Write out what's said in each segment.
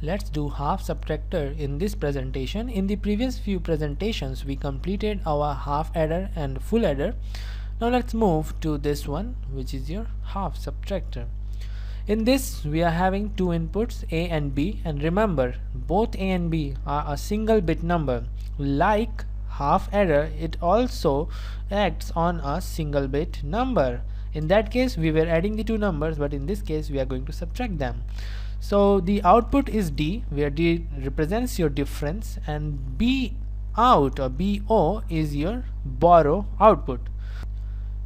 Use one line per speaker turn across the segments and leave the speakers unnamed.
Let's do half subtractor in this presentation. In the previous few presentations we completed our half adder and full adder. Now let's move to this one, which is your half subtractor. In this we are having two inputs, A and B, and remember both A and B are a single bit number. Like half adder, it also acts on a single bit number. In that case we were adding the two numbers, but in this case we are going to subtract them. So the output is D, where D represents your difference, and B out or BO is your borrow output.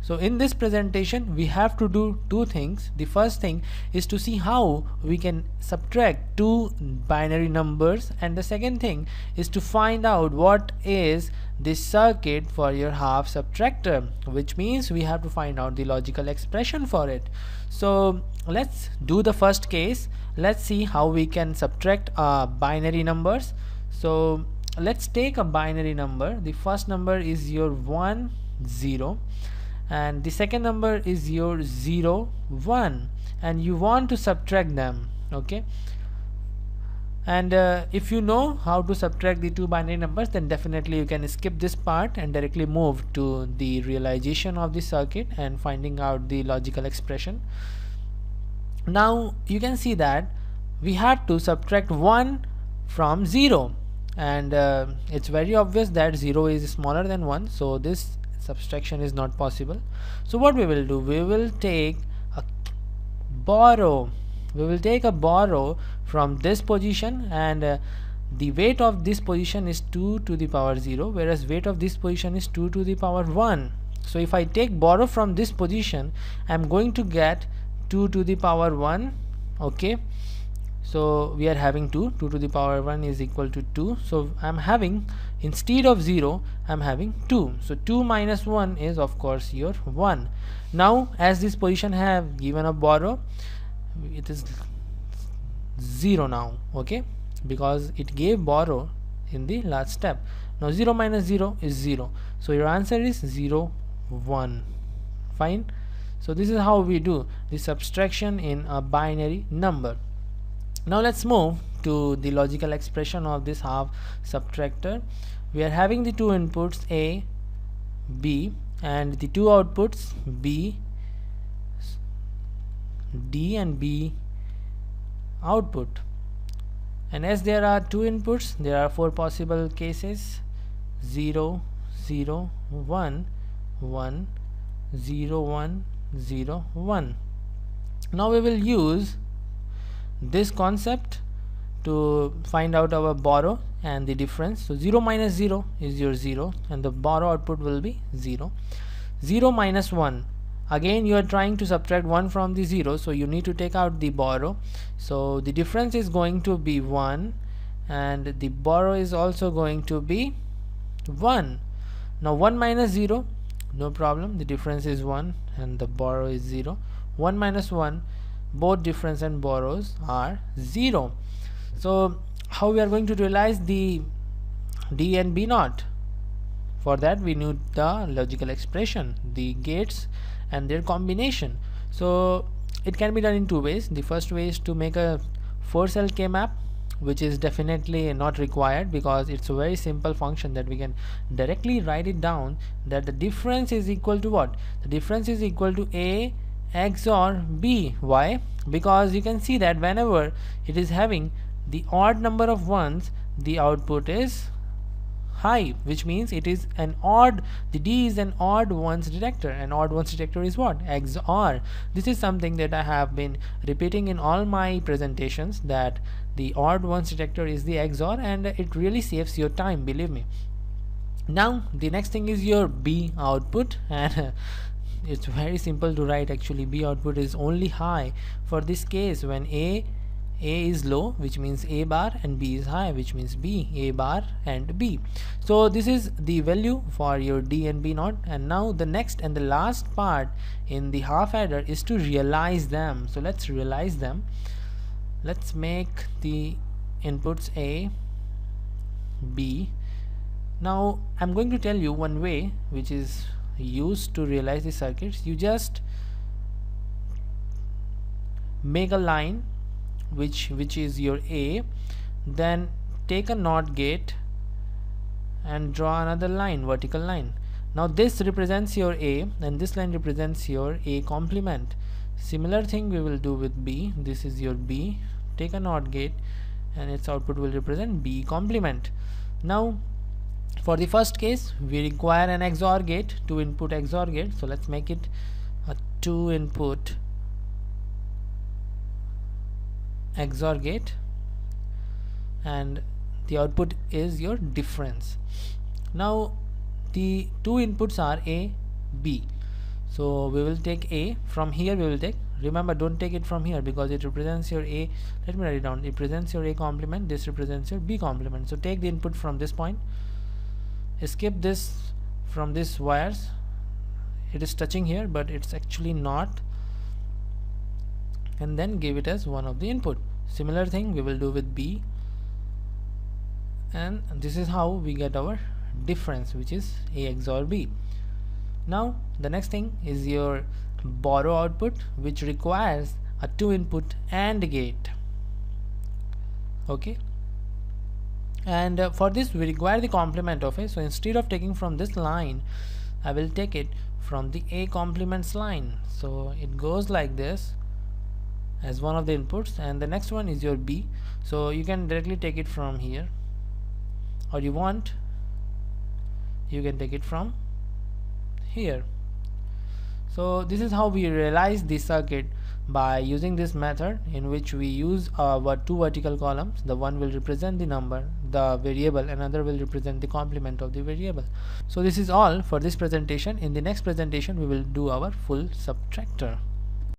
So in this presentation we have to do two things. The first thing is to see how we can subtract two binary numbers, and the second thing is to find out what is the circuit for your half subtractor, which means we have to find out the logical expression for it. So let's do the first case. Let's see how we can subtract binary numbers. So let's take a binary number. The first number is your 1 0, and the second number is your 0 1, and you want to subtract them. Okay, and if you know how to subtract the two binary numbers, then definitely you can skip this part and directly move to the realization of the circuit and finding out the logical expression. Now you can see that we had to subtract 1 from 0, and it's very obvious that 0 is smaller than 1, so this subtraction is not possible. So what we will do, we will take a borrow from this position, and the weight of this position is 2 to the power 0, whereas weight of this position is 2 to the power 1. So if I take borrow from this position, I'm going to get 2 to the power 1. Okay, so we are having 2 to the power 1 is equal to 2. So I'm having, instead of 0, I'm having 2. So 2 minus 1 is of course your 1. Now as this position have given a borrow, it is 0 now. Okay, because it gave borrow in the last step. Now 0 minus 0 is 0. So your answer is 0 1. Fine. So this is how we do the subtraction in a binary number. Now let's move to the logical expression of this half subtractor. We are having the two inputs A, B, and the two outputs B, D and B output. And as there are two inputs, there are four possible cases: 0 0 1 1 0 1 0 1. Now we will use this concept to find out our borrow and the difference. So 0 minus 0 is your 0, and the borrow output will be 0. 0 minus 1, again you are trying to subtract 1 from the 0, so you need to take out the borrow. So the difference is going to be 1, and the borrow is also going to be 1. Now 1 minus 0, no problem, the difference is 1 and the borrow is 0. 1 minus 1, both difference and borrows are 0. So how we are going to realize the D and B naught? For that we need the logical expression, the gates and their combination. So it can be done in two ways. The first way is to make a 4-cell K-map, which is definitely not required because it's a very simple function that we can directly write it down, that the difference is equal to what? The difference is equal to A XOR B. Why? Because you can see that whenever it is having the odd number of ones, the output is high, which means it is an odd, the D is an odd ones detector, and odd ones detector is what? XOR. This is something that I have been repeating in all my presentations, that the odd ones detector is the XOR, and it really saves your time, believe me. Now the next thing is your B output, and it's very simple to write. Actually B output is only high for this case when A is low, which means A bar, and B is high, which means B, A bar and B. So this is the value for your D and B naught. And now the next and the last part in the half adder is to realize them. So let's realize them. Let's make the inputs A, B. Now I'm going to tell you one way which is used to realize the circuits. You just make a line which is your A, then take a NOT gate and draw another line, vertical line. Now this represents your A and this line represents your A complement. Similar thing we will do with B. This is your B. Take a NOT gate and its output will represent B complement. Now for the first case we require an XOR gate, 2 input XOR gate. So let's make it a 2 input XOR gate, and the output is your difference. Now the two inputs are A, B. So we will take A from here. We will take, remember, don't take it from here because it represents your A. Let me write it down. It represents your A complement, this represents your B complement. So take the input from this point, skip this from this wires. It is touching here but it's actually not, and then give it as one of the input. Similar thing we will do with B, and this is how we get our difference, which is A XOR B. Now the next thing is your borrow output, which requires a 2 input AND gate. Okay, and for this we require the complement of A. So instead of taking from this line, I will take it from the A complements line. So it goes like this as one of the inputs, and the next one is your B. So you can directly take it from here, or you want, you can take it from here. So this is how we realize the circuit by using this method, in which we use our 2 vertical columns. The one will represent the number, the variable, another will represent the complement of the variable. So this is all for this presentation. In the next presentation we will do our full subtractor.